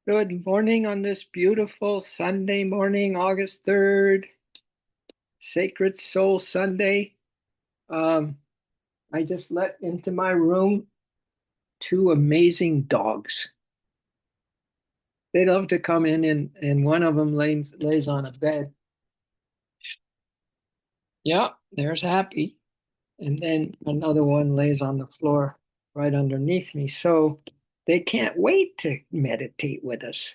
Good morning on this beautiful Sunday morning, August 3rd, Sacred Soul Sunday. Um, I just let into my room two amazing dogs. They love to come in and one of them lays on a bed. Yeah, there's Happy. And then another one lays on the floor right underneath me. So they can't wait to meditate with us,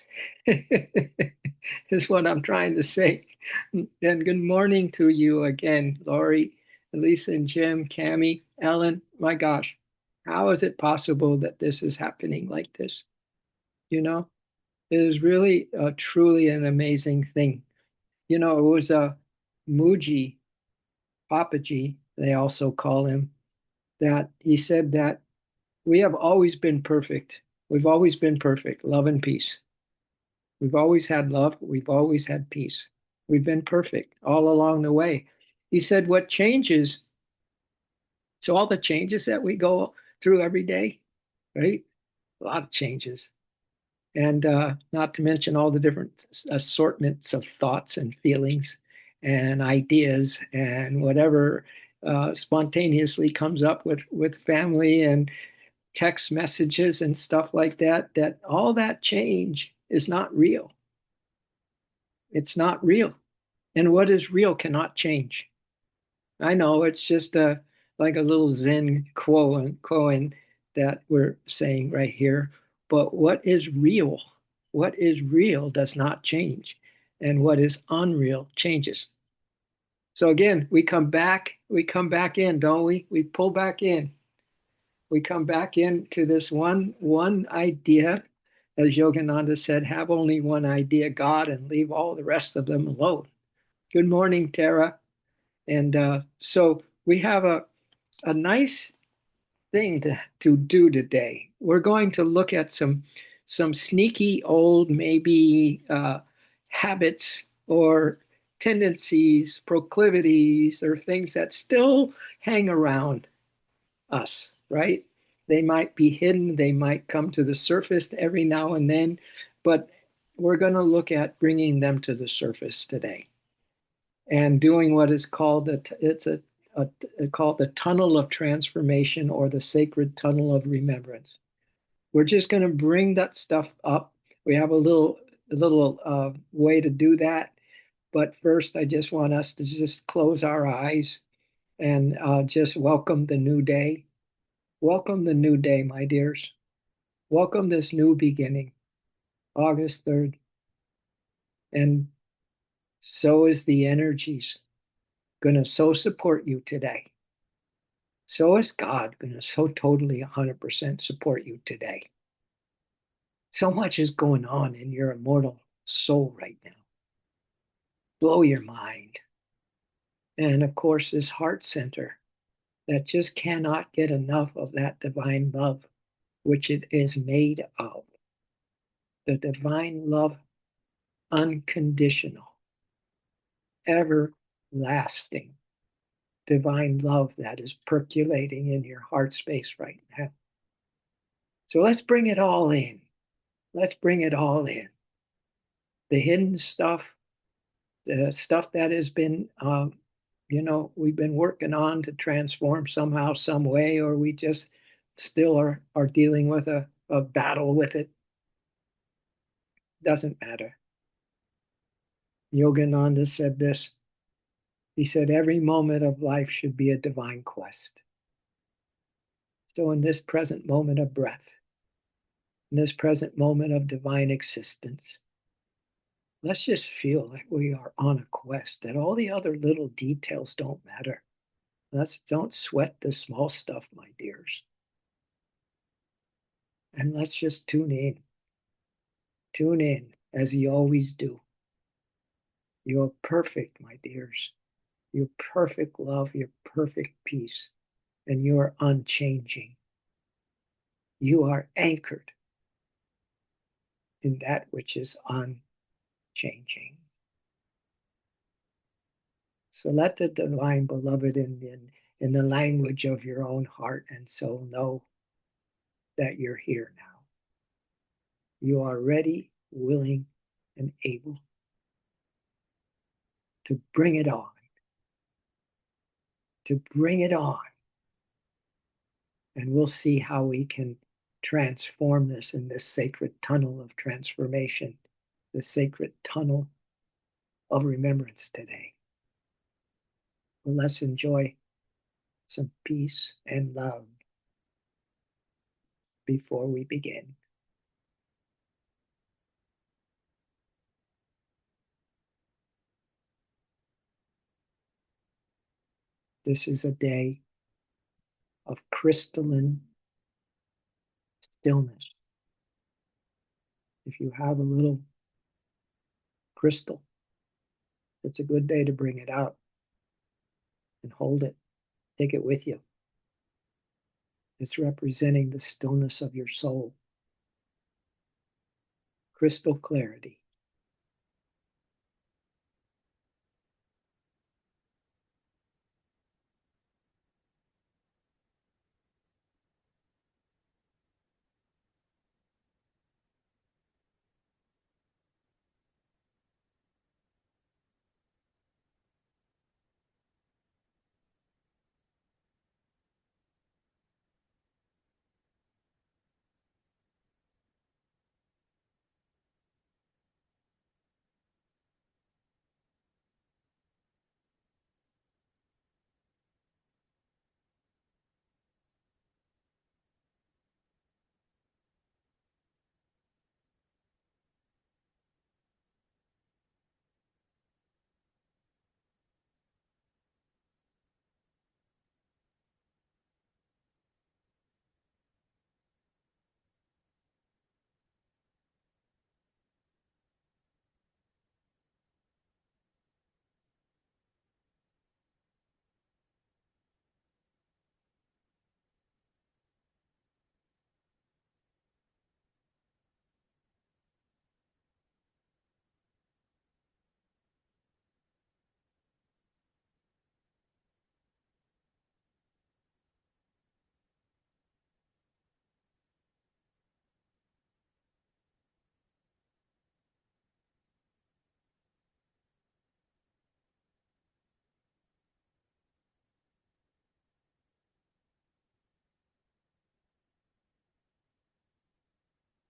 is what I'm trying to say. And good morning to you again, Lori, Lisa, and Jim, Cami, Ellen. My gosh, how is it possible that this is happening like this? You know, it is really truly an amazing thing. It was a Muji, Papaji, they also call him, that he said that we have always been perfect. We've always been perfect, love and peace. We've always had love. We've always had peace. We've been perfect all along the way. He said, what changes? So, all the changes that we go through every day, right? A lot of changes. And not to mention all the different assortments of thoughts and feelings and ideas and whatever spontaneously comes up with family and text messages and stuff like that, that all that change is not real. It's not real. And what is real cannot change. I know it's just like a little Zen koan that we're saying right here. But what is real? What is real does not change. And what is unreal changes. So again, we come back in, don't we? We pull back in. We come back into this one idea, as Yogananda said, have only one idea, God, and leave all the rest of them alone. Good morning, Tara. And so we have a nice thing to do today. We're going to look at some sneaky old maybe habits or tendencies, proclivities, or things that still hang around us, right? They might be hidden, they might come to the surface every now and then, but we're going to look at bringing them to the surface today and doing what is called a called the tunnel of transformation or the sacred tunnel of remembrance. We're just going to bring that stuff up. We have a little way to do that, but first, I just want us to just close our eyes and just welcome the new day. Welcome the new day, my dears. Welcome this new beginning, August 3rd. And so is the energies going to so support you today. So is God going to so totally 100% support you today. So much is going on in your immortal soul right now. Blow your mind. And of course, this heart center that just cannot get enough of that divine love, which it is made of. The divine love, unconditional, everlasting divine love that is percolating in your heart space right now. So let's bring it all in. Let's bring it all in. The hidden stuff, the stuff that has been, we've been working on to transform somehow, some way, or we just still are dealing with a battle with it. Doesn't matter. Yogananda said this. He said, every moment of life should be a divine quest. So in this present moment of breath, in this present moment of divine existence, let's just feel like we are on a quest, that all the other little details don't matter. Don't sweat the small stuff, my dears. And let's just tune in. Tune in as you always do. You're perfect, my dears. You're perfect love, you're perfect peace, and you're unchanging. You are anchored in that which is unchanging. So let the divine beloved in the language of your own heart and soul know that you're here now. You are ready willing, and able to bring it on, to bring it on. And we'll see how we can transform this in this sacred tunnel of transformation, the sacred tunnel of remembrance today. Well, let's enjoy some peace and love before we begin. This is a day of crystalline stillness. If you have a little crystal, it's a good day to bring it out and hold it. Take it with you. It's representing the stillness of your soul, crystal clarity.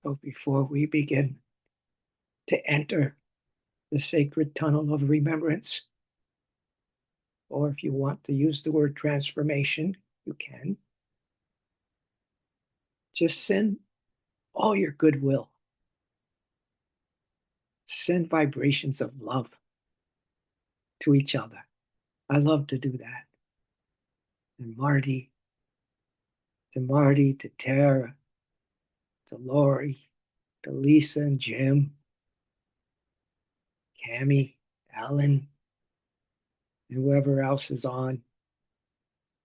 So before we begin to enter the sacred tunnel of remembrance, or if you want to use the word transformation, you can. Just send all your goodwill, send vibrations of love to each other. I love to do that. And Marty, to Tara, to Lori, to Lisa and Jim, Cammy, Alan, and whoever else is on.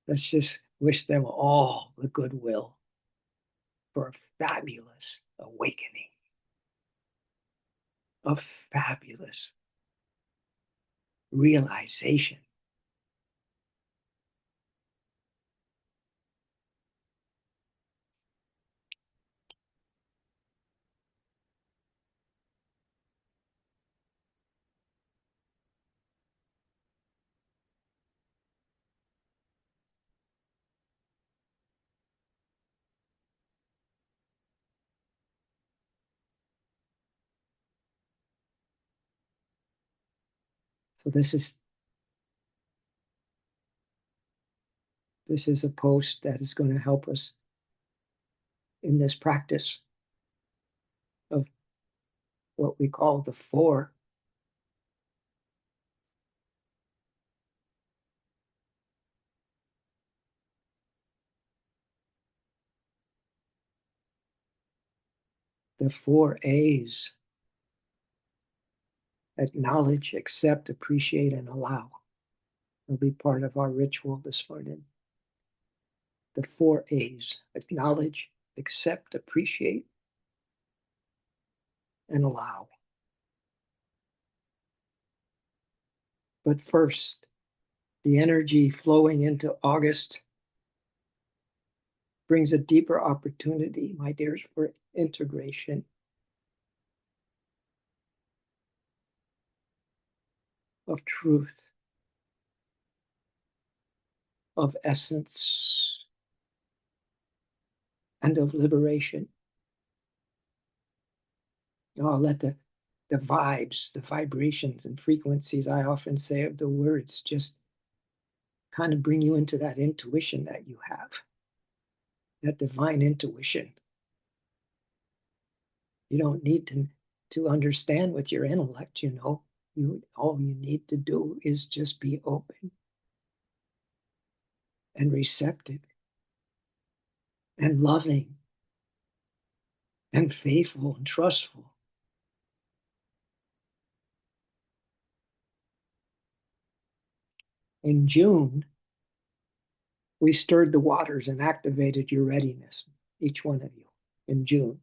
Let's just wish them all the goodwill for a fabulous awakening, a fabulous realization. So this is a post that is going to help us in this practice of what we call the four. The four A's: acknowledge, accept, appreciate, and allow. Will be part of our ritual this morning. The four A's: acknowledge, accept, appreciate, and allow. But first, the energy flowing into August brings a deeper opportunity, my dears, for integration. of truth, of essence, and of liberation. Oh, let the vibes, the vibrations and frequencies, I often say, of the words just kind of bring you into that intuition that you have, that divine intuition. You don't need to understand with your intellect, you know. All you need to do is just be open and receptive and loving and faithful and trustful. In June, we stirred the waters and activated your readiness, each one of you, in June.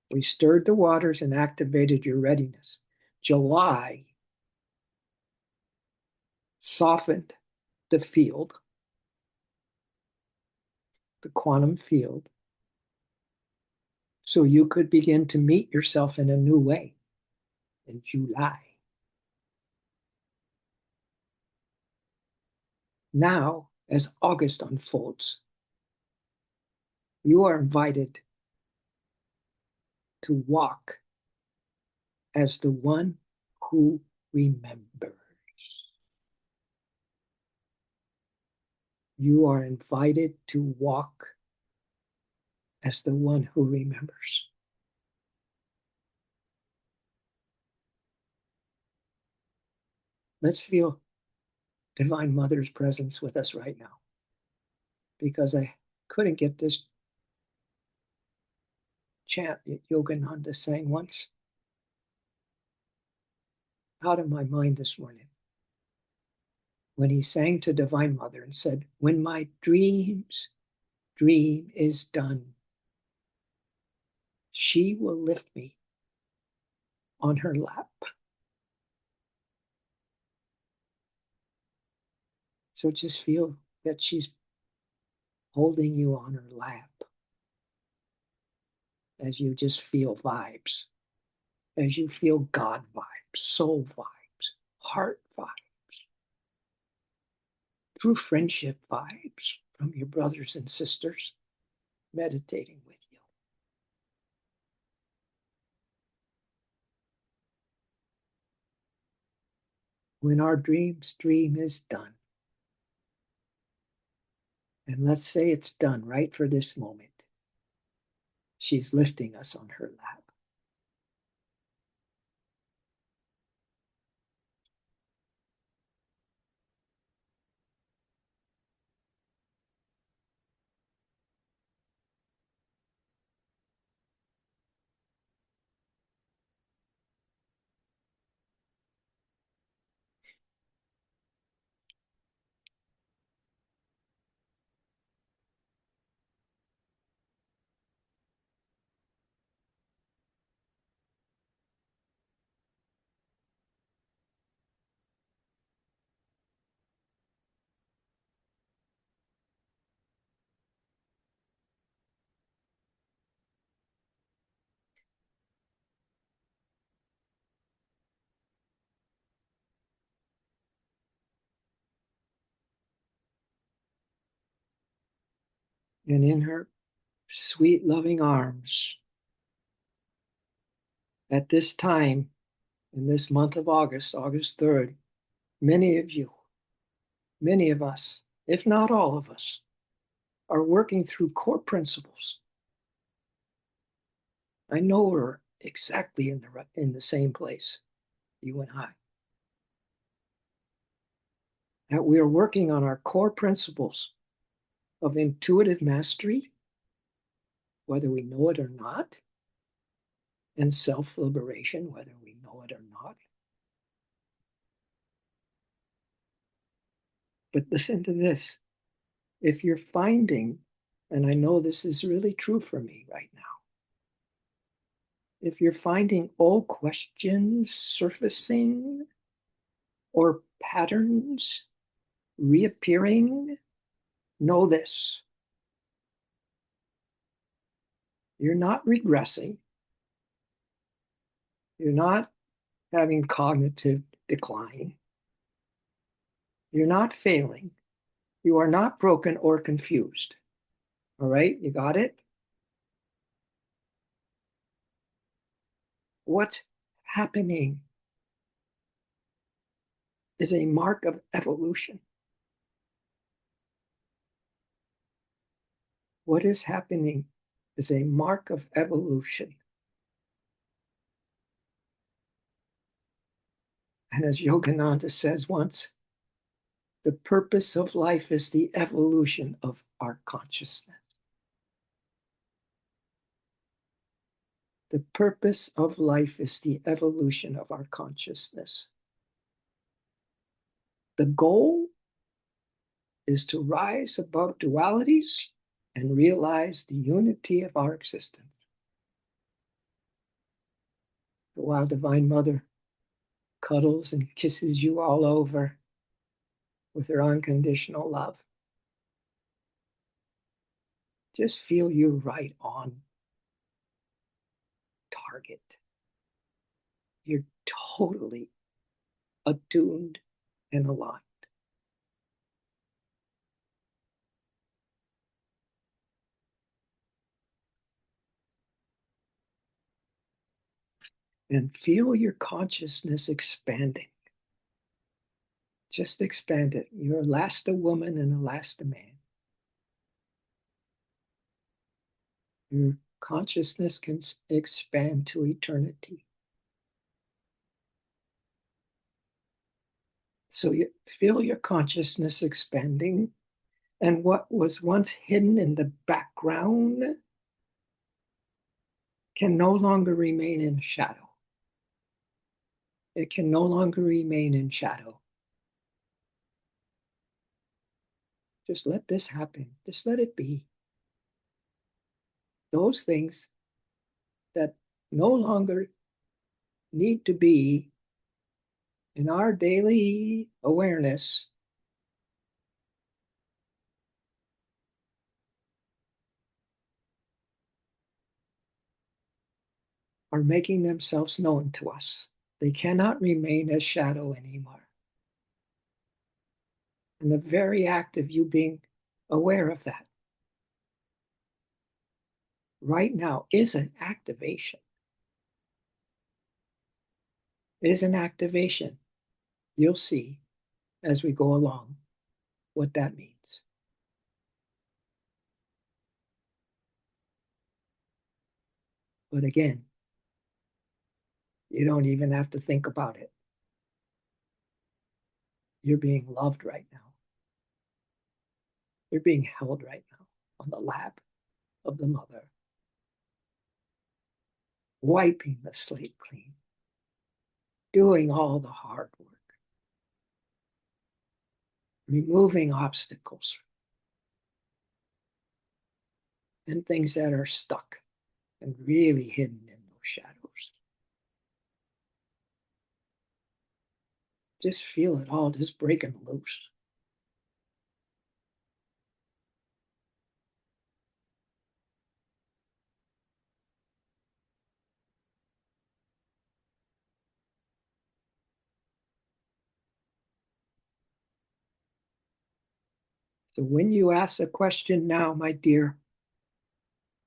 We stirred the waters and activated your readiness. July softened the field, the quantum field, so you could begin to meet yourself in a new way in July. Now, as August unfolds, you are invited to walk as the one who remembers. You are invited to walk as the one who remembers. Let's feel Divine Mother's presence with us right now, because I couldn't get this chant Yogananda sang once out of my mind this morning, when he sang to Divine Mother and said, "When my dream is done, she will lift me on her lap." So just feel that she's holding you on her lap as you just feel vibes, as you feel God vibes, soul vibes, heart vibes, true friendship vibes from your brothers and sisters meditating with you. When our dream is done, and let's say it's done right for this moment, she's lifting us on her lap. And in her sweet, loving arms, at this time, in this month of August, August 3rd, many of you, many of us, if not all of us, are working through core principles. I know we're exactly in the same place, you and I. That we are working on our core principles of intuitive mastery, whether we know it or not, and self-liberation, whether we know it or not. But listen to this. If you're finding, and I know this is really true for me right now, if you're finding old questions surfacing or patterns reappearing, know this. You're not regressing. You're not having cognitive decline. You're not failing. You are not broken or confused. All right, you got it? What's happening is a mark of evolution. What is happening is a mark of evolution. And as Yogananda says once, the purpose of life is the evolution of our consciousness. The purpose of life is the evolution of our consciousness. The goal is to rise above dualities and realize the unity of our existence. While Divine Mother cuddles and kisses you all over with her unconditional love, just feel you're right on target. You're totally attuned and aligned. And feel your consciousness expanding. Just expand it. You're last a woman and a last a man. Your consciousness can expand to eternity. So you feel your consciousness expanding, and what was once hidden in the background can no longer remain in shadow. It can no longer remain in shadow. Just let this happen. Just let it be. Those things that no longer need to be in our daily awareness are making themselves known to us. They cannot remain as shadow anymore. And the very act of you being aware of that right now is an activation. It is an activation. You'll see as we go along what that means. But again, you don't even have to think about it. You're being loved right now. You're being held right now on the lap of the mother, wiping the slate clean, doing all the hard work, removing obstacles and things that are stuck and really hidden in those shadows. Just feel it all just breaking loose. So when you ask a question now, my dear,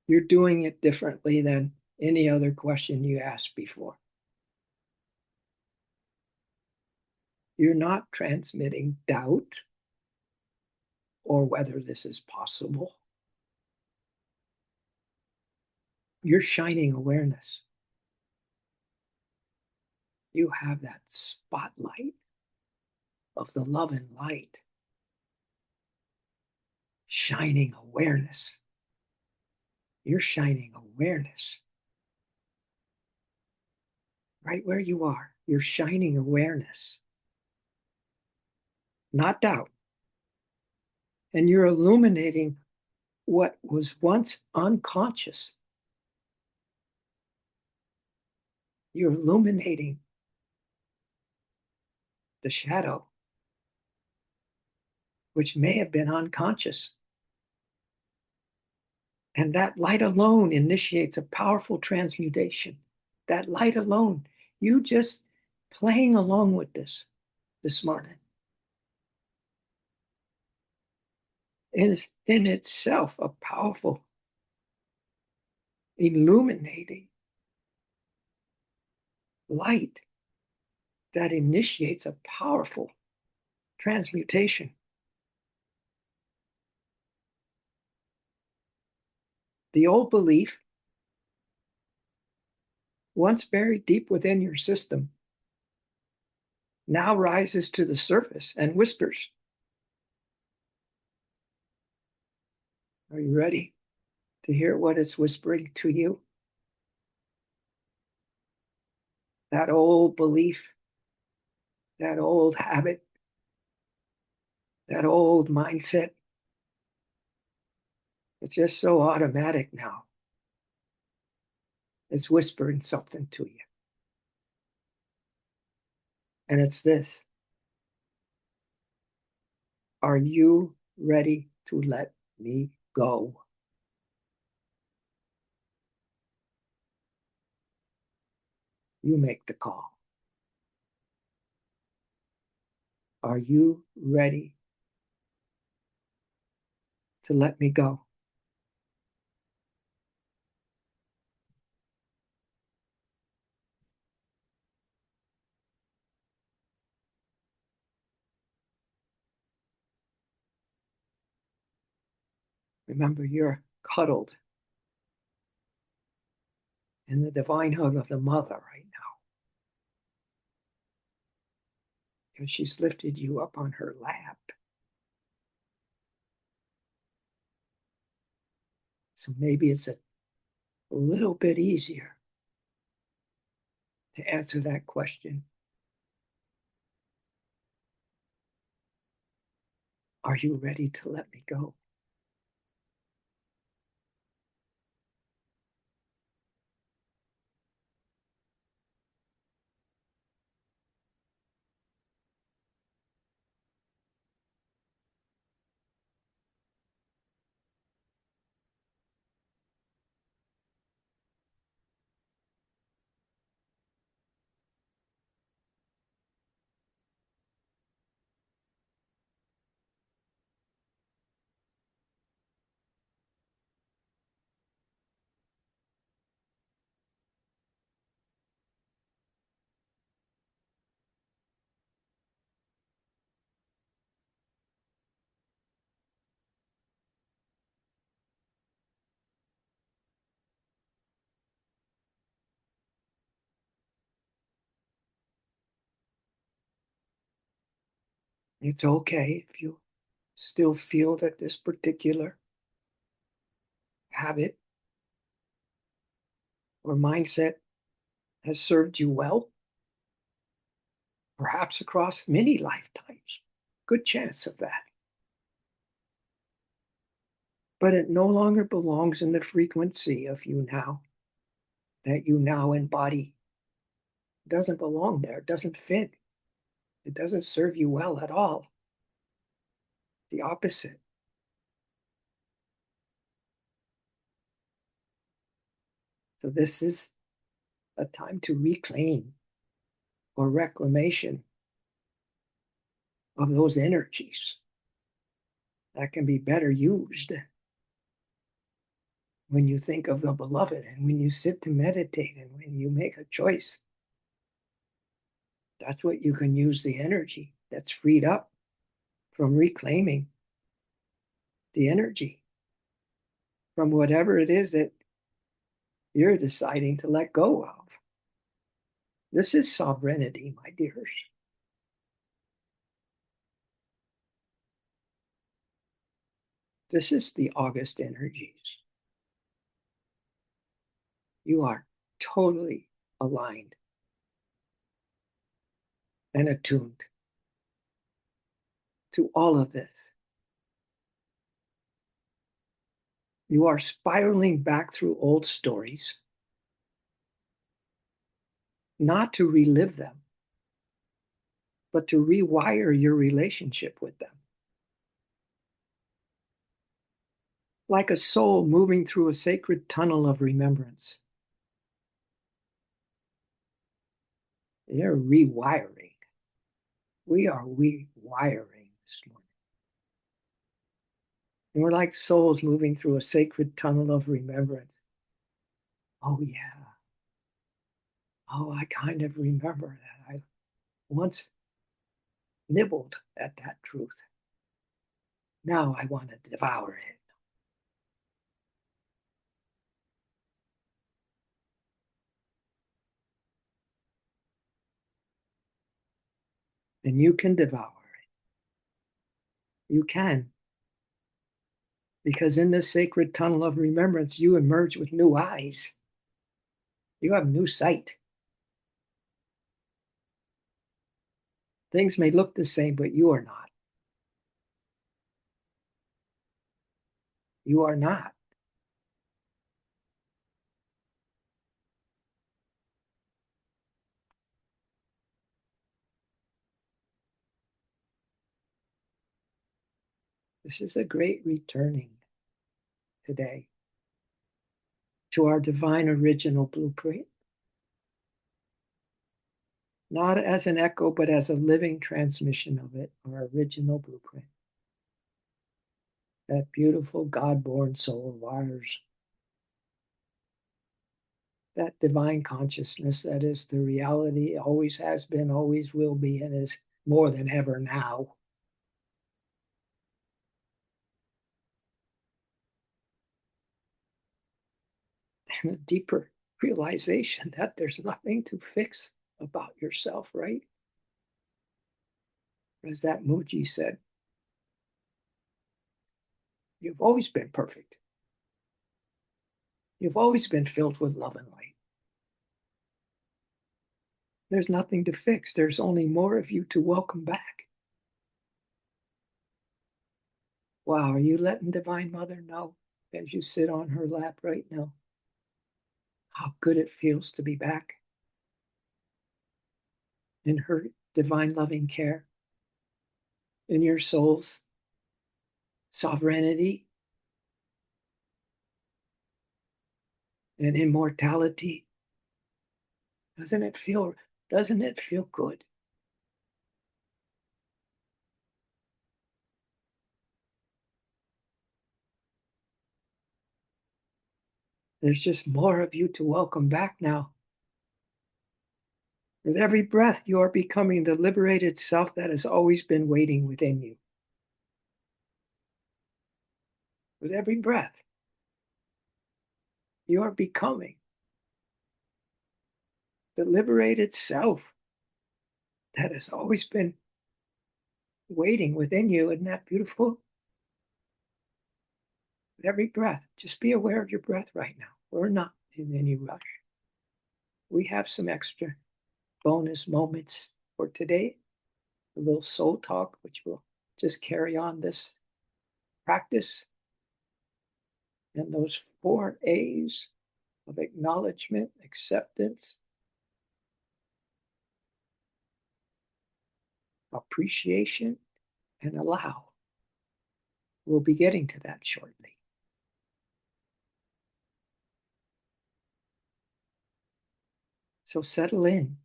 you're doing it differently than any other question you asked before. You're not transmitting doubt or whether this is possible. You're shining awareness. You have that spotlight of the love and light, shining awareness. You're shining awareness. Right where you are, you're shining awareness, not doubt. And you're illuminating what was once unconscious. You're illuminating the shadow, which may have been unconscious. And that light alone initiates a powerful transmutation. That light alone You just playing along with this morning is in itself a powerful, illuminating light that initiates a powerful transmutation. The old belief, once buried deep within your system, now rises to the surface and whispers. Are you ready to hear what it's whispering to you? That old belief, that old habit, that old mindset, it's just so automatic now. It's whispering something to you. And it's this: are you ready to let me go? You make the call. Are you ready to let me go? Remember, you're cuddled in the divine hug of the mother right now, because she's lifted you up on her lap. So maybe it's a little bit easier to answer that question. Are you ready to let me go? It's okay if you still feel that this particular habit or mindset has served you well, perhaps across many lifetimes. Good chance of that. But it no longer belongs in the frequency of you now, that you now embody. It doesn't belong there. It doesn't fit. It doesn't serve you well at all. The opposite. So this is a time to reclaim or reclamation of those energies that can be better used when you think of the beloved and when you sit to meditate and when you make a choice. That's what you can use the energy that's freed up from reclaiming the energy from whatever it is that you're deciding to let go of. This is sovereignty, my dears. This is the August energies. You are totally aligned and attuned to all of this. You are spiraling back through old stories, not to relive them, but to rewire your relationship with them. Like a soul moving through a sacred tunnel of remembrance. They're rewiring. We are rewiring this morning. And we're like souls moving through a sacred tunnel of remembrance. Oh, yeah. Oh, I kind of remember that. I once nibbled at that truth. Now I want to devour it. And you can devour it. You can. Because in this sacred tunnel of remembrance, you emerge with new eyes. You have new sight. Things may look the same, but you are not. You are not. This is a great returning today to our divine original blueprint, not as an echo, but as a living transmission of it, our original blueprint. That beautiful God born soul of ours, that divine consciousness that is the reality, always has been, always will be, and is more than ever now. And a deeper realization that there's nothing to fix about yourself, right? As that Muji said, you've always been perfect. You've always been filled with love and light. There's nothing to fix. There's only more of you to welcome back. Wow, are you letting Divine Mother know as you sit on her lap right now how good it feels to be back in her divine loving care, in your soul's sovereignty and immortality? Doesn't it feel doesn't it feel good? There's just more of you to welcome back now. With every breath, you are becoming the liberated self that has always been waiting within you. With every breath, you are becoming the liberated self that has always been waiting within you. Isn't that beautiful? With every breath, just be aware of your breath right now. We're not in any rush. We have some extra bonus moments for today, a little soul talk, which will just carry on this practice. And those 4 A's of acknowledgement, acceptance, appreciation, and allow. We'll be getting to that shortly. So settle in.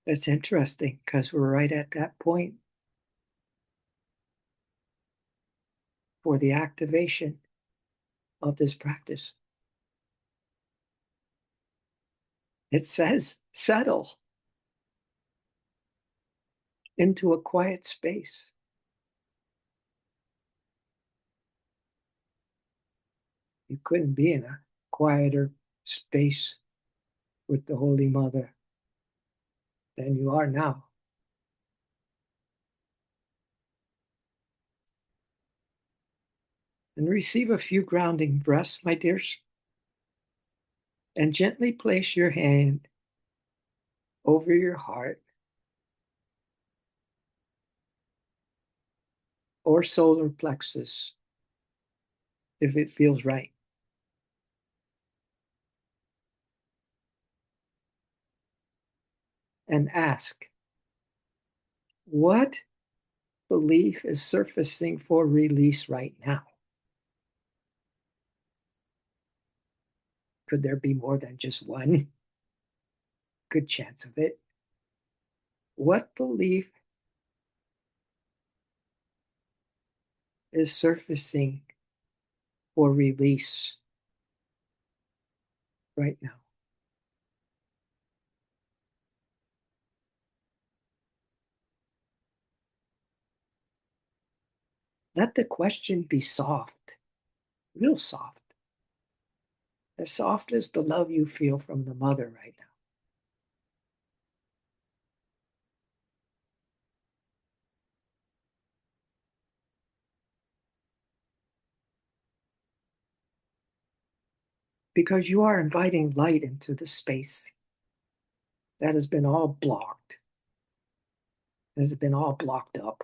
It's interesting because we're right at that point for the activation of this practice. It says settle into a quiet space. You couldn't be in a quieter space with the Holy Mother than you are now. And receive a few grounding breaths, my dears, and gently place your hand over your heart or solar plexus if it feels right. And ask, what belief is surfacing for release right now? Could there be more than just one? Good chance of it. What belief is surfacing for release right now? Let the question be soft, real soft, as soft as the love you feel from the mother right now. Because you are inviting light into the space that has been all blocked, has been all blocked up,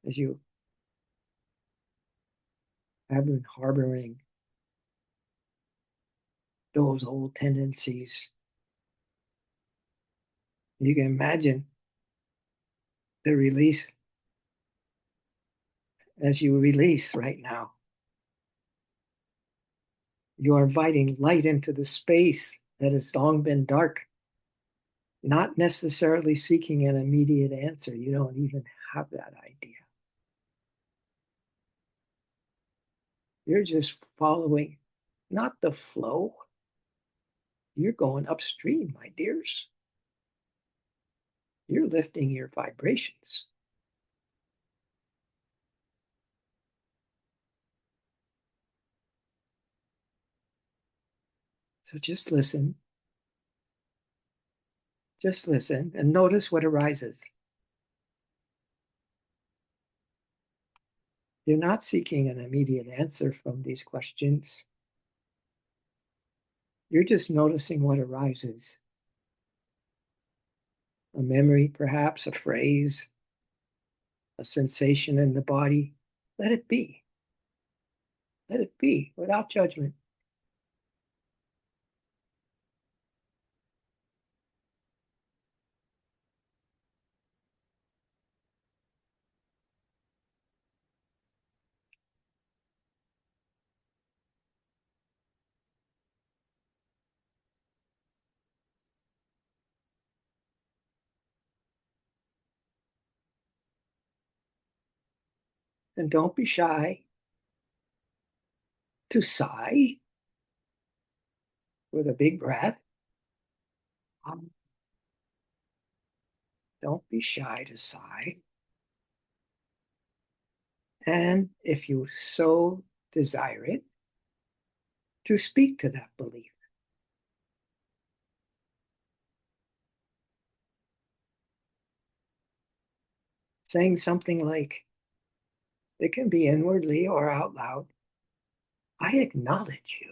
as you have been harboring those old tendencies. You can imagine the release as you release right now. You are inviting light into the space that has long been dark, not necessarily seeking an immediate answer. You don't even have that idea. You're just following not the flow. You're going upstream, my dears. You're lifting your vibrations. So just listen and notice what arises. You're not seeking an immediate answer from these questions. You're just noticing what arises. A memory, perhaps, a phrase, a sensation in the body. Let it be. Let it be without judgment. And don't be shy to sigh with a big breath. Um, don't be shy to sigh. And if you so desire it, to speak to that belief. Saying something like, it can be inwardly or out loud, I acknowledge you.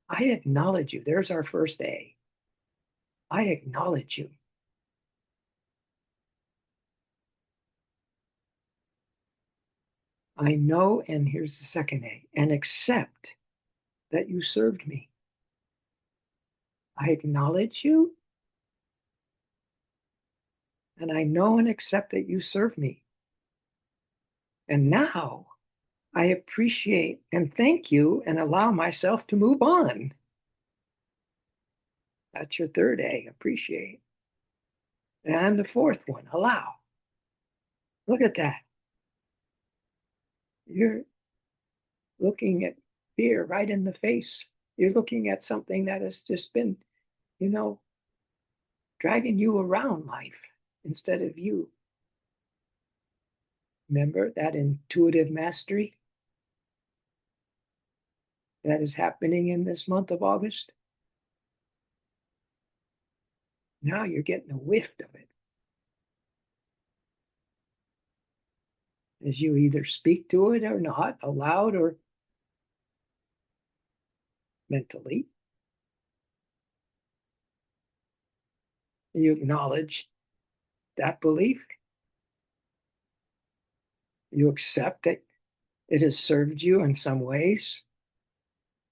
I acknowledge you. There's our first A. I acknowledge you. I know, and here's the second A, and accept that you served me. I acknowledge you, and I know and accept that you served me. And now I appreciate and thank you and allow myself to move on. That's your third A, appreciate. And the fourth one, allow. Look at that. You're looking at fear right in the face. You're looking at something that has just been, you know, dragging you around life instead of you. Remember that intuitive mastery that is happening in this month of August? Now you're getting a whiff of it as you either speak to it or not, aloud or mentally. You acknowledge that belief. You accept that it has served you in some ways,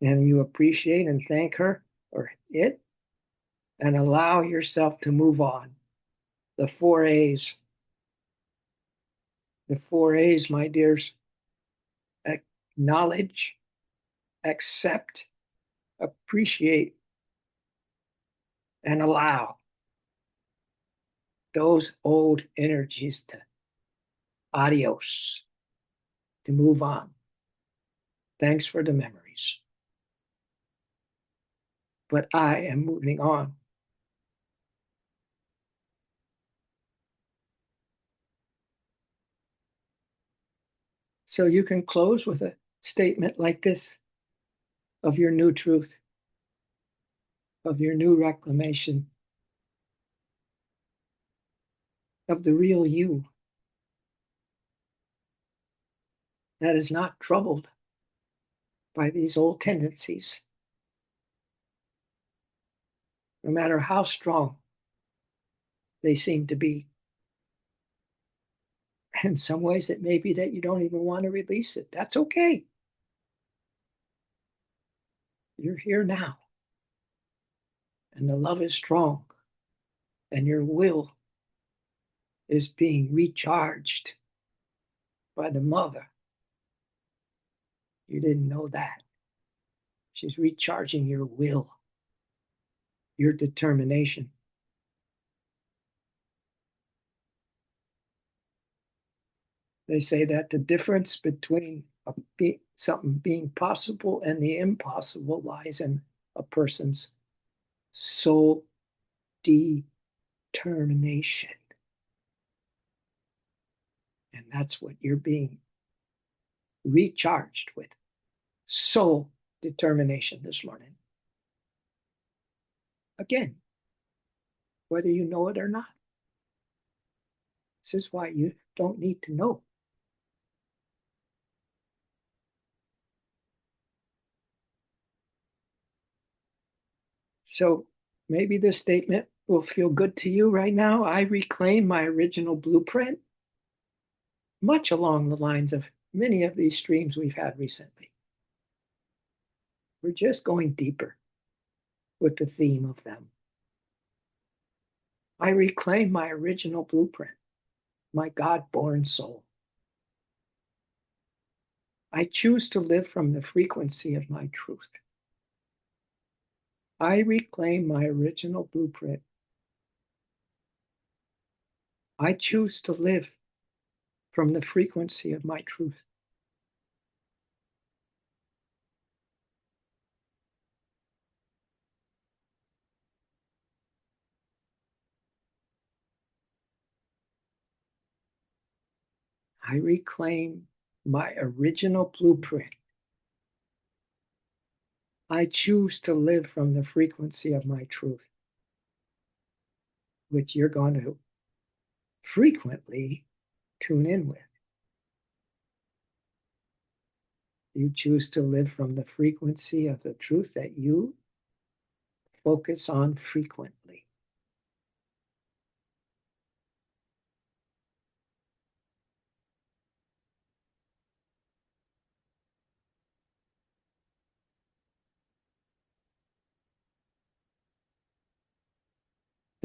and you appreciate and thank her or it, and allow yourself to move on. The four A's The four A's, my dears: acknowledge, accept, appreciate, and allow those old energies to adios, to move on. Thanks for the memories, but I am moving on. So you can close with a statement like this of your new truth, of your new reclamation, of the real you that is not troubled by these old tendencies, no matter how strong they seem to be. In some ways, it may be that you don't even want to release it. That's okay. You're here now, and the love is strong, and your will is being recharged by the mother. You didn't know that. She's recharging your will, your determination. They say that the difference between something being possible and the impossible lies in a person's soul determination. And that's what you're being recharged with: soul determination this morning. Again, whether you know it or not. This is why you don't need to know. So maybe this statement will feel good to you right now. I reclaim my original blueprint, much along the lines of many of these streams we've had recently. We're just going deeper with the theme of them. I reclaim my original blueprint, my God-born soul. I choose to live from the frequency of my truth. I reclaim my original blueprint. I choose to live from the frequency of my truth. I reclaim my original blueprint. I choose to live from the frequency of my truth, which you're going to frequently tune in with. You choose to live from the frequency of the truth that you focus on frequently.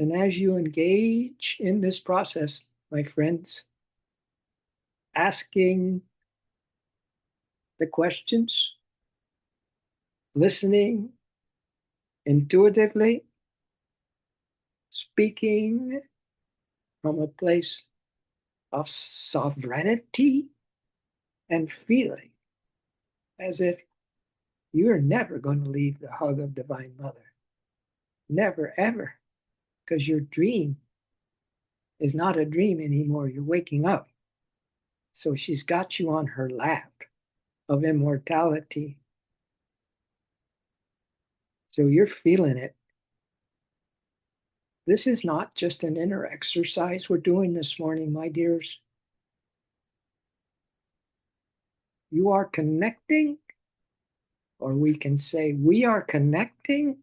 And as you engage in this process, my friends, asking the questions, listening intuitively, speaking from a place of sovereignty, and feeling as if you're never going to leave the hug of Divine Mother. Never, ever. Because your dream is not a dream anymore. You're waking up. So she's got you on her lap of immortality. So you're feeling it. This is not just an inner exercise we're doing this morning, my dears. You are connecting, or we can say we are connecting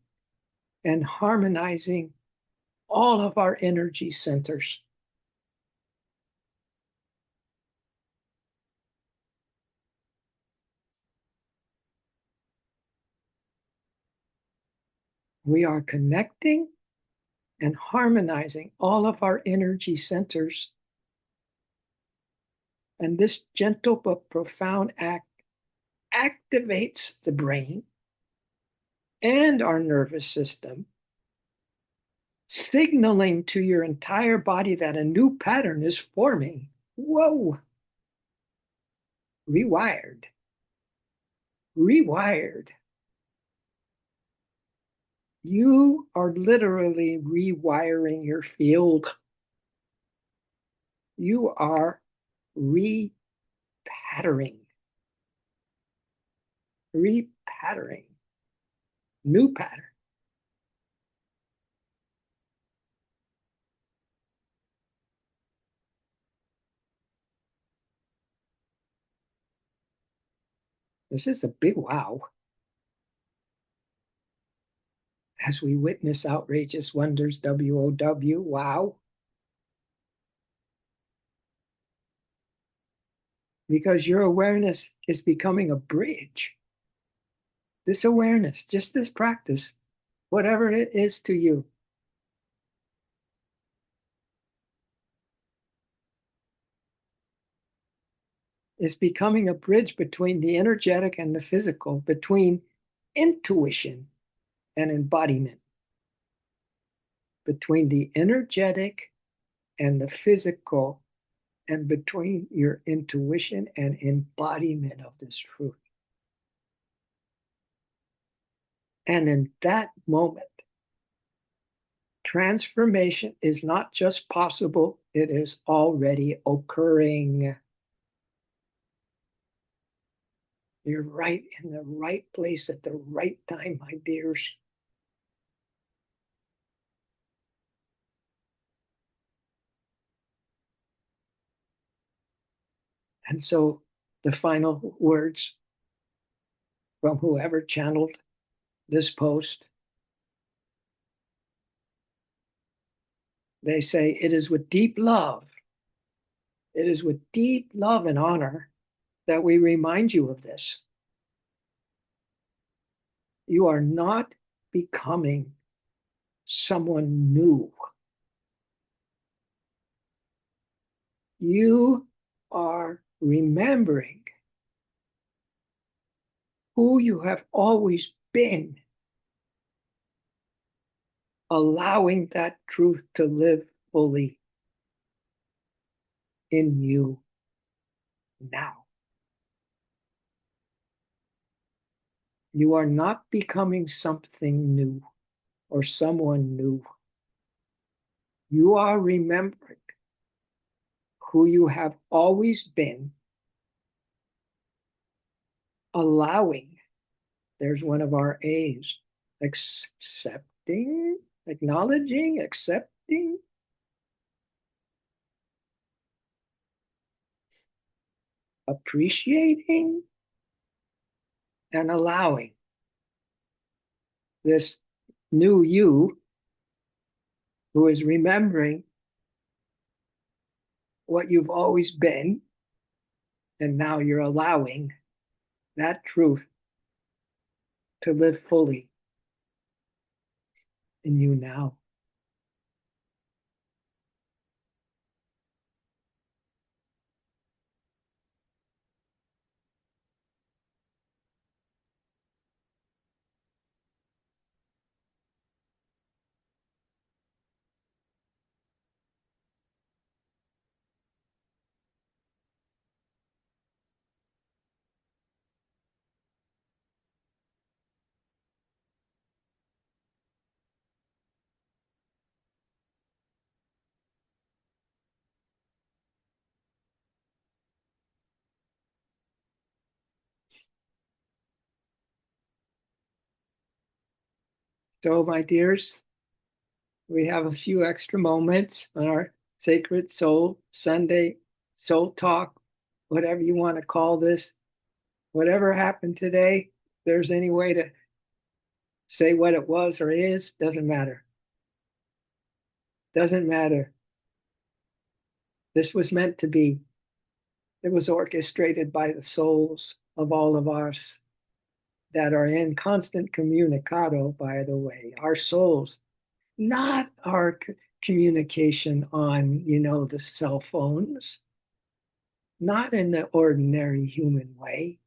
and harmonizing all of our energy centers. We are connecting and harmonizing all of our energy centers And this gentle but profound act activates the brain and our nervous system, signaling to your entire body that a new pattern is forming. Whoa, rewired, rewired. You are literally rewiring your field. You are repatterning, repatterning, new pattern. This is a big wow. As we witness outrageous wonders, WOW, wow. Because your awareness is becoming a bridge. This awareness, just this practice, whatever it is to you, is becoming a bridge between the energetic and the physical, between intuition and embodiment, between the energetic and the physical, and between your intuition and embodiment of this truth. And in that moment, transformation is not just possible, it is already occurring. You're right in the right place at the right time, my dears. And so the final words from whoever channeled this post, they say, it is with deep love, it is with deep love and honor that we remind you of this. You are not becoming someone new. You are remembering who you have always been, allowing that truth to live fully in you now. You are not becoming something new or someone new. You are remembering who you have always been, allowing, there's one of our A's, accepting, acknowledging, accepting, appreciating, and allowing this new you who is remembering what you've always been, and now you're allowing that truth to live fully in you now. So, my dears, we have a few extra moments on our Sacred Soul Sunday Soul Talk, whatever you want to call this. Whatever happened today, if there's any way to say what it was or is, doesn't matter. Doesn't matter. This was meant to be. It was orchestrated by the souls of all of us that are in constant communicado, by the way, our souls, not our communication on, the cell phones. not in the ordinary human way,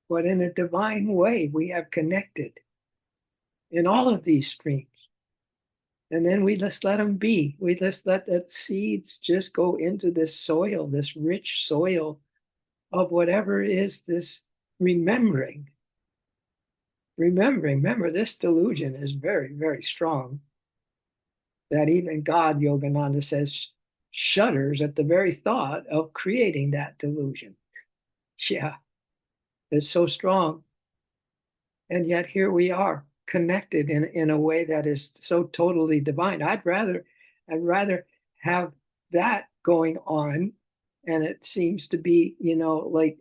but in a divine way. We have connected in all of these streams. And then we just let them be. We just let the seeds just go into this soil, this rich soil of whatever is this remembering. Remember, this delusion is very, very strong. That even God, Yogananda says, shudders at the very thought of creating that delusion. Yeah, it's so strong. And yet here we are, connected in a way that is so totally divine. I'd rather have that going on. And it seems to be, like,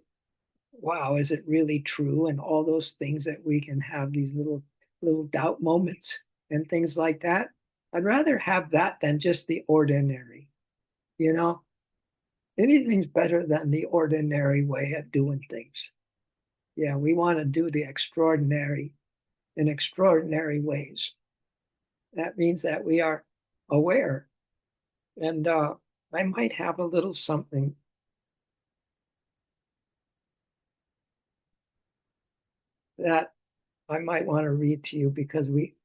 wow, is it really true? And all those things that we can have these little doubt moments and things like that. I'd rather have that than just the ordinary, you know. Anything's better than the ordinary way of doing things. Yeah, we want to do the extraordinary in extraordinary ways. That means that we are aware. And I might have a little something that I might want to read to you because we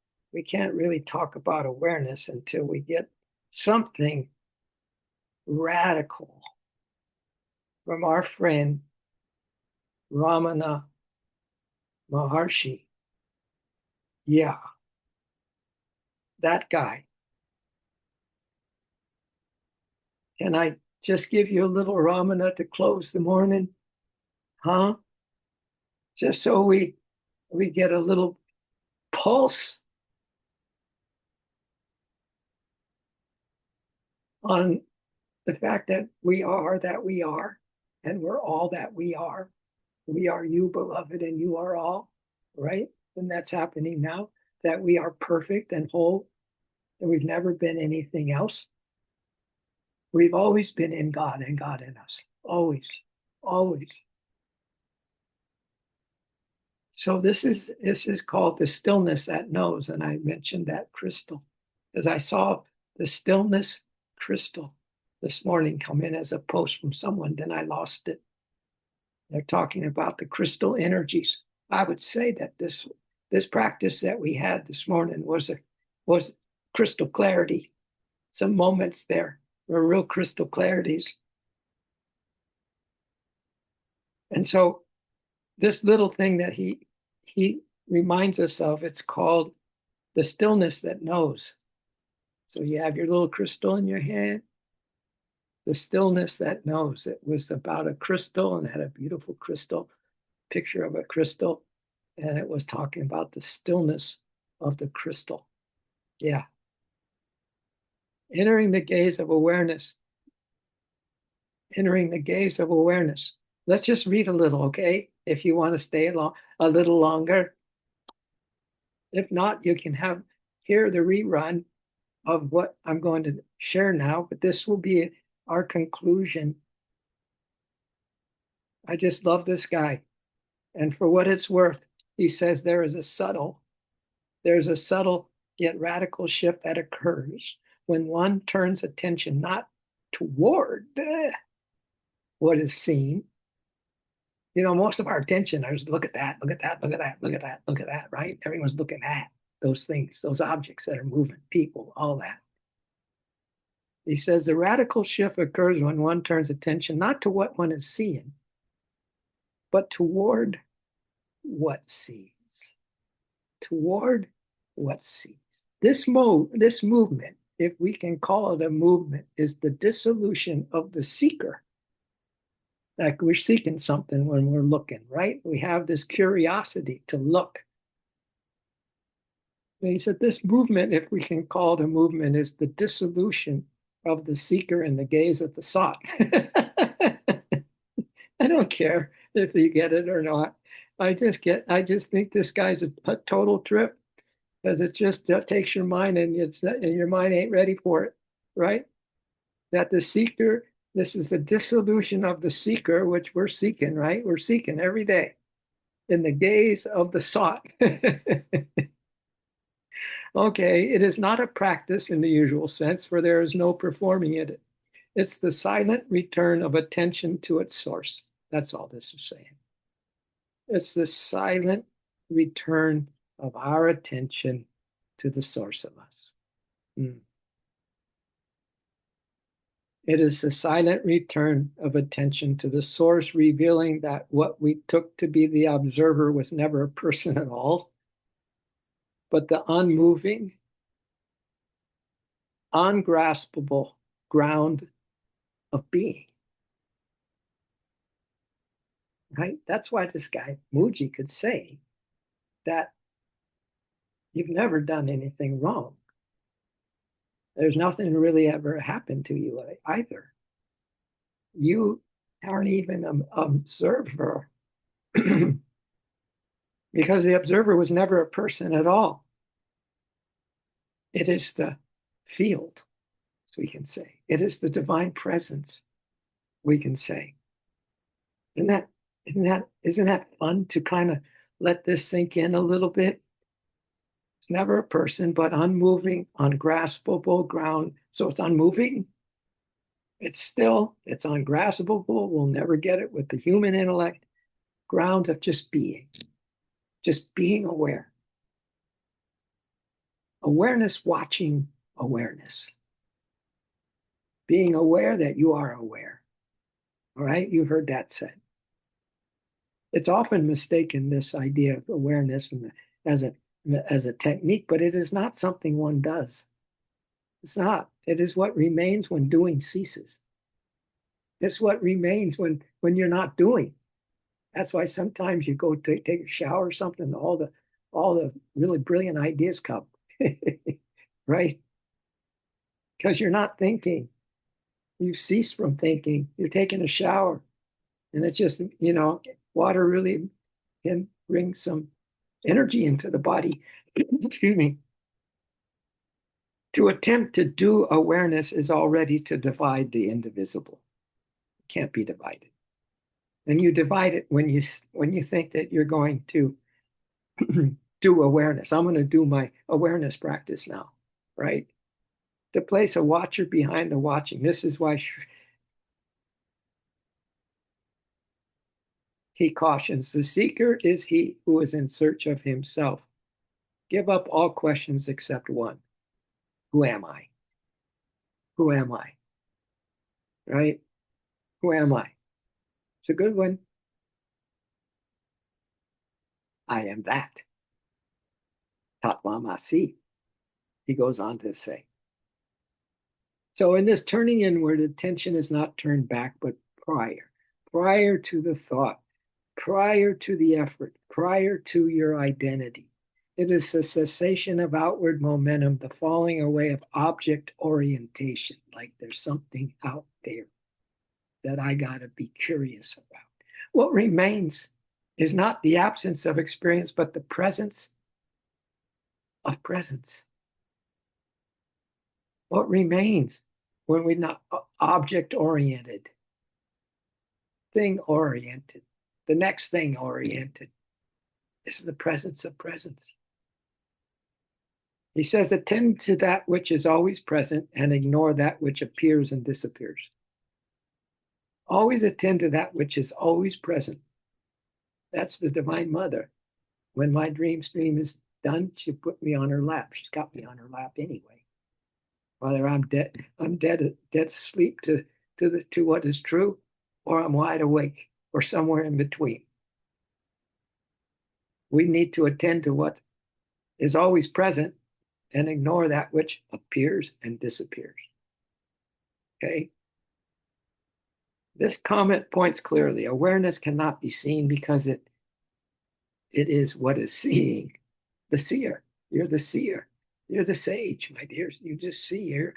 can't really talk about awareness until we get something radical from our friend Ramana Maharshi. Yeah, that guy. Can I just give you a little Ramana to close the morning? Huh? Just so we get a little pulse on the fact that we are, and we're all that we are. We are you, beloved, and you are all, right? And that's happening now, that we are perfect and whole, and we've never been anything else. We've always been in God and God in us. Always, always. So this is called the stillness that knows. And I mentioned that crystal because I saw the stillness crystal this morning come in as a post from someone, then I lost it. They're talking about the crystal energies. I would say that this practice that we had this morning was crystal clarity. Some moments there were real crystal clarities. And so this little thing that he reminds us of, it's called the stillness that knows. So you have your little crystal in your hand, the stillness that knows. It was about a crystal and had a beautiful crystal, picture of a crystal, and it was talking about the stillness of the crystal. Yeah. Entering the gaze of awareness. Entering the gaze of awareness. Let's just read a little, okay? If you want to stay a little longer. If not, you can hear the rerun of what I'm going to share now, but this will be our conclusion. I just love this guy. And for what it's worth, he says there's a subtle yet radical shift that occurs when one turns attention not toward what is seen. Most of our attention is look at that, look at that, look at that, look at that, look at that, right? Everyone's looking at those things, those objects that are moving, people, all that. He says the radical shift occurs when one turns attention not to what one is seeing, but toward what sees. Toward what sees. This movement, if we can call it a movement, is the dissolution of the seeker. Like we're seeking something when we're looking, right? We have this curiosity to look. And he said this movement, if we can call it a movement, is the dissolution of the seeker and the gaze of the sought. I don't care if you get it or not. I just think this guy's a total trip because it just takes your mind and your mind ain't ready for it, right? That the seeker, this is the dissolution of the seeker, which we're seeking, right? We're seeking every day in the gaze of the sought. Okay, it is not a practice in the usual sense, for there is no performing it. It's the silent return of attention to its source. That's all this is saying. It's the silent return of our attention to the source of us. Mm. It is the silent return of attention to the source, revealing that what we took to be the observer was never a person at all, but the unmoving, ungraspable ground of being. Right? That's why this guy, Muji, could say that you've never done anything wrong. There's nothing really ever happened to you either. You aren't even an observer because the observer was never a person at all. It is the field, as we can say. It is the divine presence, we can say. Isn't that fun to kind of let this sink in a little bit? It's never a person, but unmoving, ungraspable ground. So it's unmoving. It's ungraspable. We'll never get it with the human intellect. Ground of just being aware. Awareness watching awareness. Being aware that you are aware. All right, you've heard that said. It's often mistaken, this idea of awareness and as a technique, but it is not something one does. It's not. It is what remains when doing ceases. It's what remains when you're not doing. That's why sometimes you go take a shower or something, all the really brilliant ideas come, right? Because you're not thinking. You've ceased from thinking. You're taking a shower, and it's just, water really can bring some energy into the body. Excuse me. To attempt to do awareness is already to divide the indivisible. It can't be divided. And you divide it when you think that you're going to do awareness. I'm going to do my awareness practice now, right? To place a watcher behind the watching. This is why he cautions, the seeker is he who is in search of himself. Give up all questions except one. Who am I? Who am I? Right? Who am I? It's a good one. I am that. Tatmamasi, he goes on to say. So in this turning inward, attention is not turned back, but prior to the thought, prior to the effort, prior to your identity. It is the cessation of outward momentum, the falling away of object orientation, like there's something out there that I got to be curious about. What remains is not the absence of experience, but the presence of presence. What remains when we're not object oriented, thing oriented, the next thing oriented, is the presence of presence. He says, attend to that which is always present and ignore that which appears and disappears. Always attend to that which is always present. That's the Divine Mother. When my dream stream is done, she put me on her lap. She's got me on her lap anyway. Whether I'm dead asleep to what is true, or I'm wide awake, or somewhere in between. We need to attend to what is always present and ignore that which appears and disappears. Okay? This comment points clearly. Awareness cannot be seen because it is what is seeing. The seer. You're the seer. You're the sage, my dears. You just see here.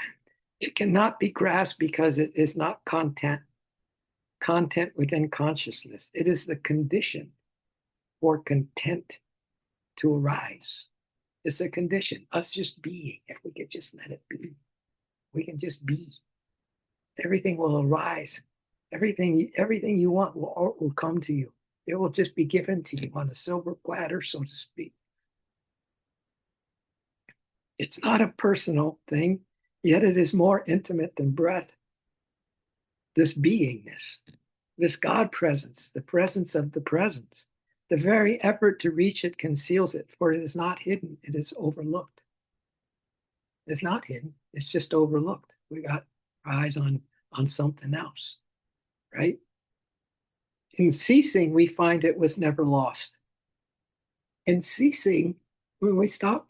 It cannot be grasped because it is not content within consciousness. It is the condition for content to arise. It's a condition, us just being. If we could just let it be, we can just be. Everything will arise. Everything you want will come to you. It will just be given to you on a silver platter, so to speak. It's not a personal thing, yet it is more intimate than breath. this beingness, this God presence, the presence of the presence. The very effort to reach it conceals it, for it is not hidden, it is overlooked. It's not hidden, it's just overlooked. We got our eyes on something else, right? In ceasing, we find it was never lost. In ceasing, when we stop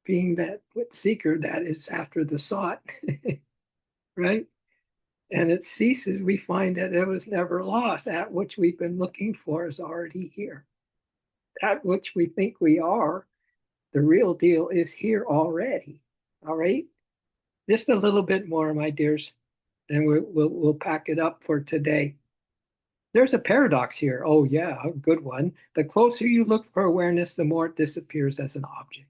being that seeker that is after the sought, right? And it ceases, we find that it was never lost. That which we've been looking for is already here. That which we think we are, the real deal, is here already. All right? Just a little bit more, my dears, and we'll pack it up for today. There's a paradox here. Oh, yeah, a good one. The closer you look for awareness, the more it disappears as an object.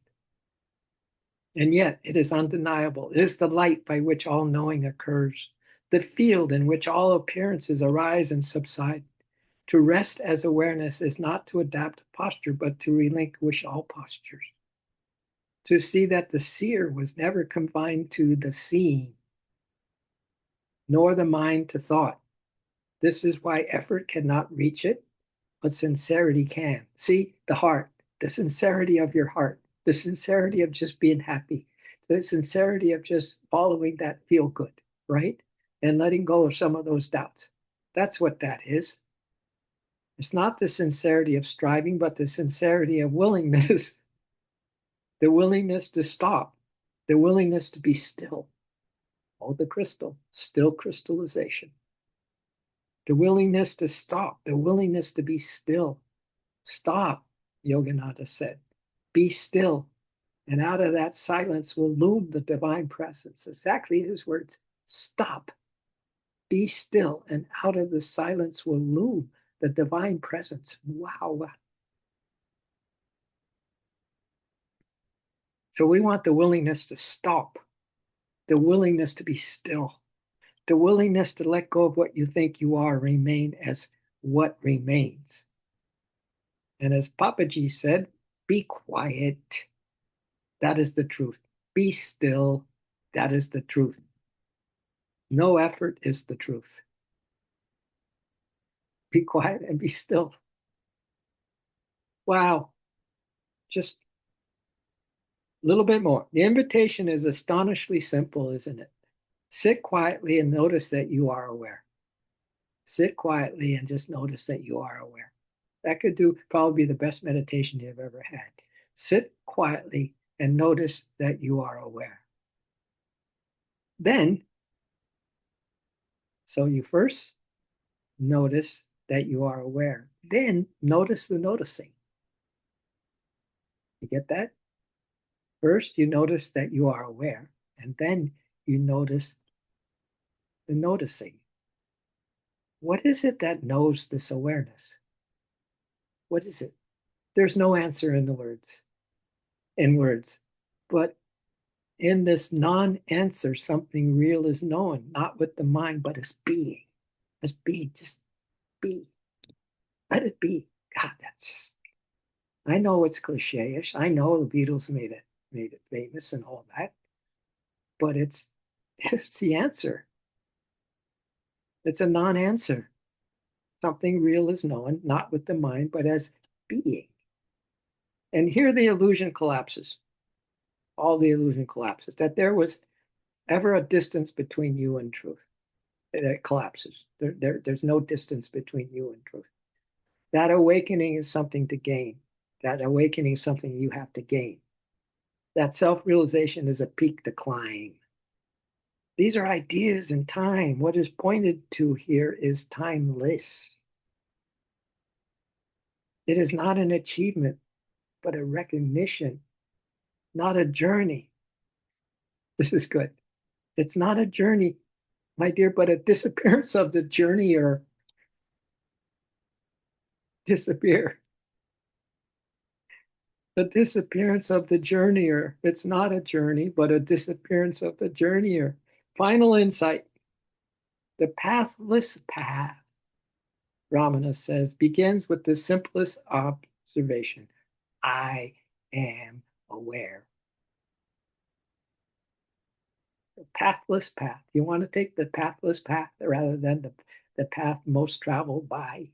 And yet, it is undeniable. It is the light by which all knowing occurs, the field in which all appearances arise and subside. To rest as awareness is not to adapt a posture, but to relinquish all postures. To see that the seer was never confined to the seeing, nor the mind to thought. This is why effort cannot reach it, but sincerity can. See, the heart, the sincerity of your heart, the sincerity of just being happy, the sincerity of just following that feel good, right? And letting go of some of those doubts. That's what that is. It's not the sincerity of striving, but the sincerity of willingness, the willingness to stop, the willingness to be still. Oh, the crystal, still crystallization. The willingness to stop, the willingness to be still. Stop, Yogananda said. Be still. And out of that silence will loom the divine presence. Exactly his words. Stop. Be still. And out of the silence will loom the divine presence. Wow. So we want the willingness to stop, the willingness to be still, the willingness to let go of what you think you are, remain as what remains. And as Papaji said, be quiet. That is the truth. Be still. That is the truth. No effort is the truth. Be quiet and be still. Wow. Just a little bit more. The invitation is astonishingly simple, isn't it? Sit quietly and notice that you are aware. Sit quietly and just notice that you are aware. That could probably be the best meditation you've ever had. Sit quietly and notice that you are aware. Then, so you first notice that you are aware. Then notice the noticing. You get that? First, you notice that you are aware, and then you notice the noticing. What is it that knows this awareness? What is it? There's no answer in words. But in this non-answer, something real is known, not with the mind, but as being. As being, just be. Let it be. God, that's just, I know it's cliche-ish. I know the Beatles made it famous and all that, but it's the answer. It's a non-answer. Something real is known, not with the mind, but as being. And here the illusion collapses. All the illusion collapses. That there was ever a distance between you and truth. It collapses. There's no distance between you and truth. That awakening is something to gain. That awakening is something you have to gain. That self-realization is a peak to climb. These are ideas in time. What is pointed to here is timeless. It is not an achievement, but a recognition, not a journey. This is good. It's not a journey, my dear, but a disappearance of the journeyer. Disappear. The disappearance of the journeyer. It's not a journey, but a disappearance of the journeyer. Final insight. The pathless path, Ramana says, begins with the simplest observation. I am aware. The pathless path. You want to take the pathless path rather than the path most traveled by.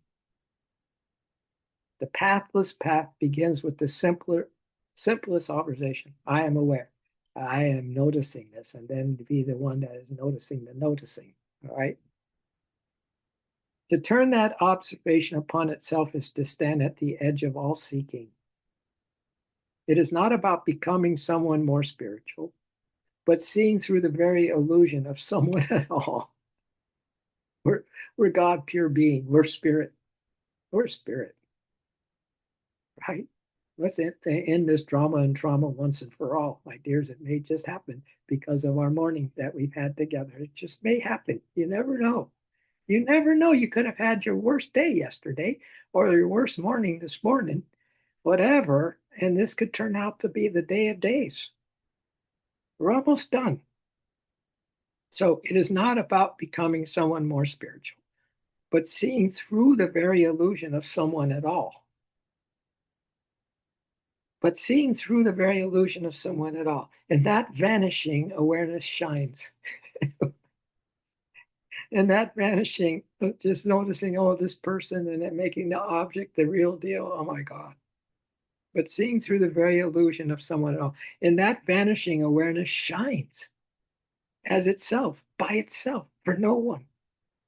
The pathless path begins with the simplest observation. I am aware. I am noticing this, and then to be the one that is noticing the noticing. All right. To turn that observation upon itself is to stand at the edge of all seeking. It is not about becoming someone more spiritual, but seeing through the very illusion of someone at all. We're, we're God, pure being. We're spirit. We're spirit, right? Let's end this drama and trauma once and for all, my dears. It may just happen because of our morning that we've had together. It just may happen. You never know. You never know. You could have had your worst day yesterday or your worst morning this morning, whatever. And this could turn out to be the day of days. We're almost done. So it is not about becoming someone more spiritual, but seeing through the very illusion of someone at all. But seeing through the very illusion of someone at all. And that vanishing, awareness shines. And that vanishing, just noticing, oh, this person, and then making the object the real deal. Oh my God. But seeing through the very illusion of someone at all. And that vanishing awareness shines as itself, by itself, for no one.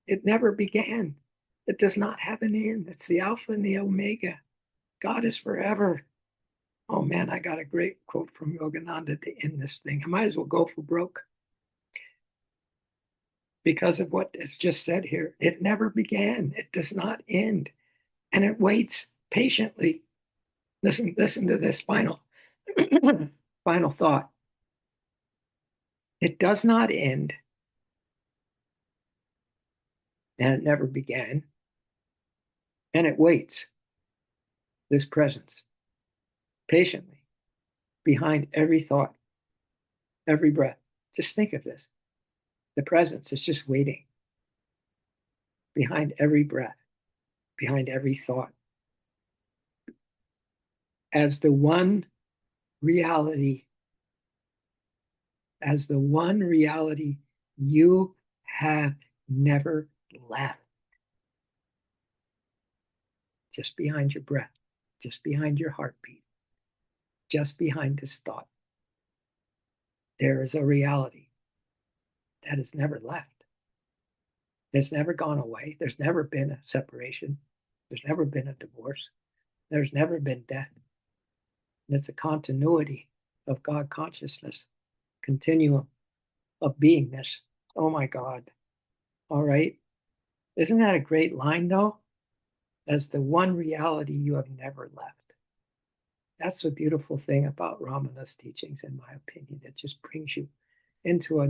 It never began. It does not have an end. It's the Alpha and the Omega. God is forever. Oh man, I got a great quote from Yogananda to end this thing. I might as well go for broke because of what is just said here. It never began. It does not end. And it waits patiently. Listen to this final, final thought. It does not end, and it never began. And it waits, this presence, patiently, behind every thought, every breath. Just think of this. The presence is just waiting behind every breath, behind every thought, as the one reality, as the one reality you have never left. Just behind your breath, just behind your heartbeat, just behind this thought. There is a reality that has never left. It's never gone away. There's never been a separation. There's never been a divorce. There's never been death. And it's a continuity of God consciousness, continuum of beingness. Oh my God. All right. Isn't that a great line though? As the one reality you have never left. That's the beautiful thing about Ramana's teachings, in my opinion. It just brings you into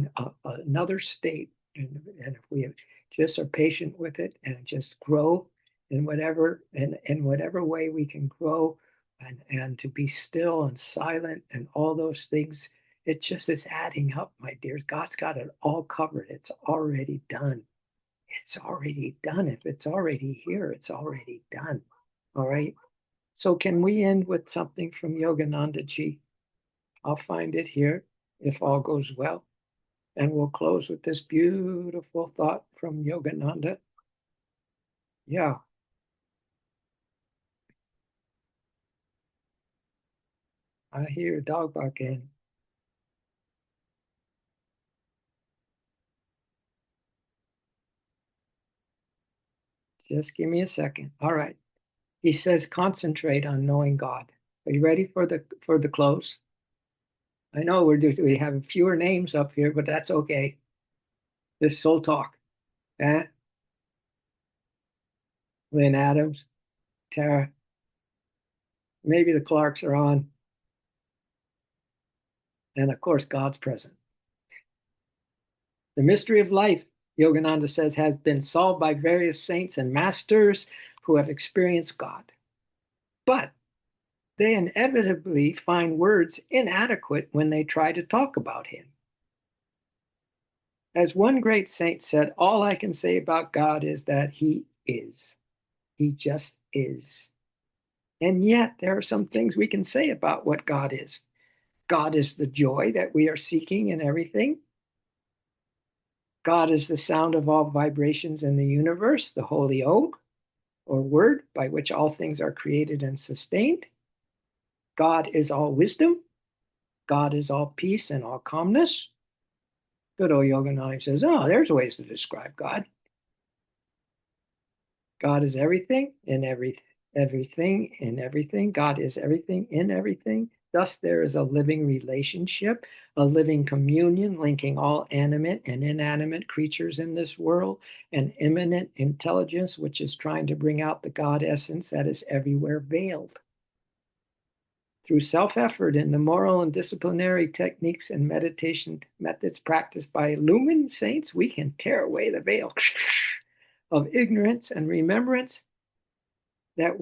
another state. And if we just are patient with it and just grow in whatever way we can grow and to be still and silent and all those things, it just is adding up, my dears. God's got it all covered. It's already done. It's already done. If it's already here, it's already done. All right. So can we end with something from Yogananda Ji? I'll find it here if all goes well. And we'll close with this beautiful thought from Yogananda. Yeah, I hear a dog barking. Just give me a second. All right. He says, concentrate on knowing God. Are you ready for the close? I know we have fewer names up here, but that's okay. This soul talk. Eh? Lynn Adams, Tara. Maybe the Clarks are on. And of course, God's present. The mystery of life, Yogananda says, has been solved by various saints and masters who have experienced God. But they inevitably find words inadequate when they try to talk about him. As one great saint said, all I can say about God is that he is. He just is. And yet, there are some things we can say about what God is. God is the joy that we are seeking in everything. God is the sound of all vibrations in the universe, the holy oak or word by which all things are created and sustained. God is all wisdom. God is all peace and all calmness. Good old Yogananda says, oh, there's ways to describe God. God is everything in everything in everything. God is everything in everything. Thus, there is a living relationship, a living communion linking all animate and inanimate creatures in this world, an immanent intelligence which is trying to bring out the God essence that is everywhere veiled. Through self-effort in the moral and disciplinary techniques and meditation methods practiced by illumined saints, we can tear away the veil of ignorance and remembrance that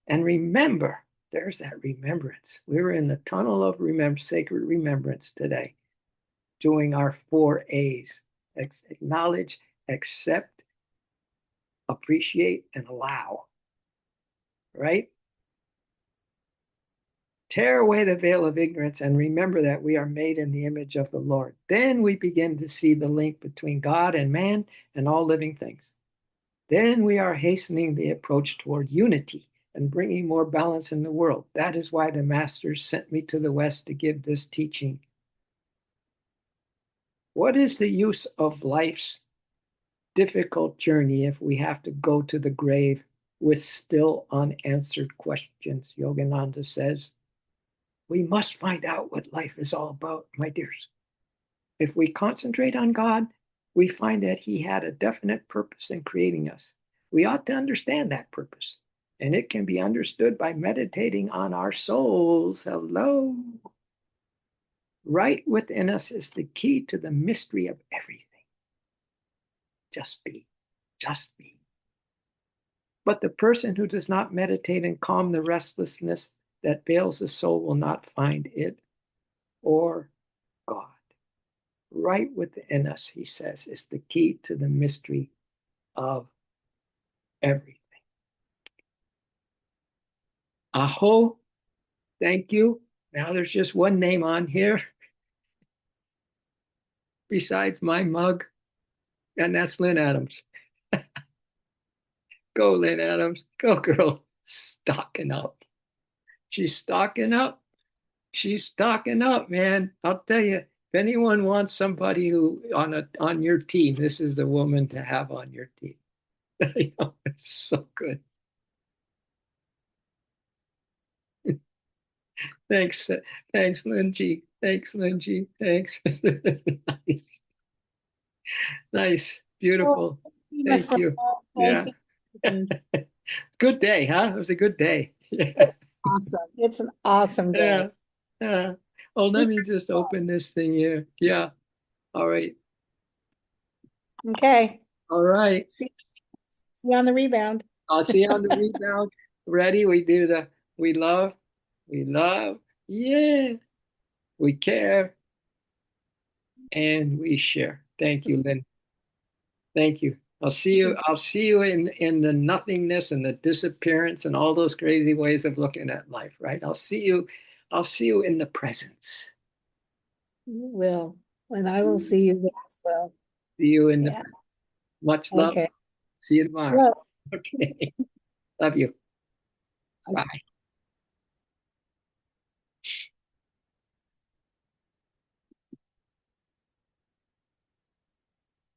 and remember, there's that remembrance. We were in the tunnel of sacred remembrance today, doing our 4 A's: acknowledge, accept, appreciate, and allow, right? Tear away the veil of ignorance and remember that we are made in the image of the Lord. Then we begin to see the link between God and man and all living things. Then we are hastening the approach toward unity and bringing more balance in the world. That is why the masters sent me to the West to give this teaching. What is the use of life's difficult journey if we have to go to the grave with still unanswered questions? Yogananda says, we must find out what life is all about, my dears. If we concentrate on God, we find that He had a definite purpose in creating us. We ought to understand that purpose, and it can be understood by meditating on our souls. Hello. Right within us is the key to the mystery of everything. Just be, just be. But the person who does not meditate and calm the restlessness that veils the soul will not find it or God. Right within us, he says, is the key to the mystery of everything. Aho, thank you. Now there's just one name on here besides my mug, and that's Lynn Adams. Go, Lynn Adams. Go, girl. Stocking up. She's stocking up. She's stocking up, man. I'll tell you, if anyone wants somebody who on your team, this is the woman to have on your team. You know, it's so good. Thanks, thanks, Lindsay. Thanks, Lindsay. Thanks. Nice, nice, beautiful. Thank you. Yeah. Good day, huh? It was a good day. Yeah. Awesome. It's an awesome Yeah. day. Yeah. Oh, let me just open this thing here. Yeah. All right. Okay. All right. See you on the rebound. I'll see you on the rebound. Ready? We do we love, we love, yeah, we care, and we share. Thank you, Lynn. Thank you. I'll see you in the nothingness and the disappearance and all those crazy ways of looking at life, right? I'll see you in the presence. You will. And I will see you as well. See you in the Yeah. much love. Okay. See you tomorrow. Slow. Okay. Love you. Bye.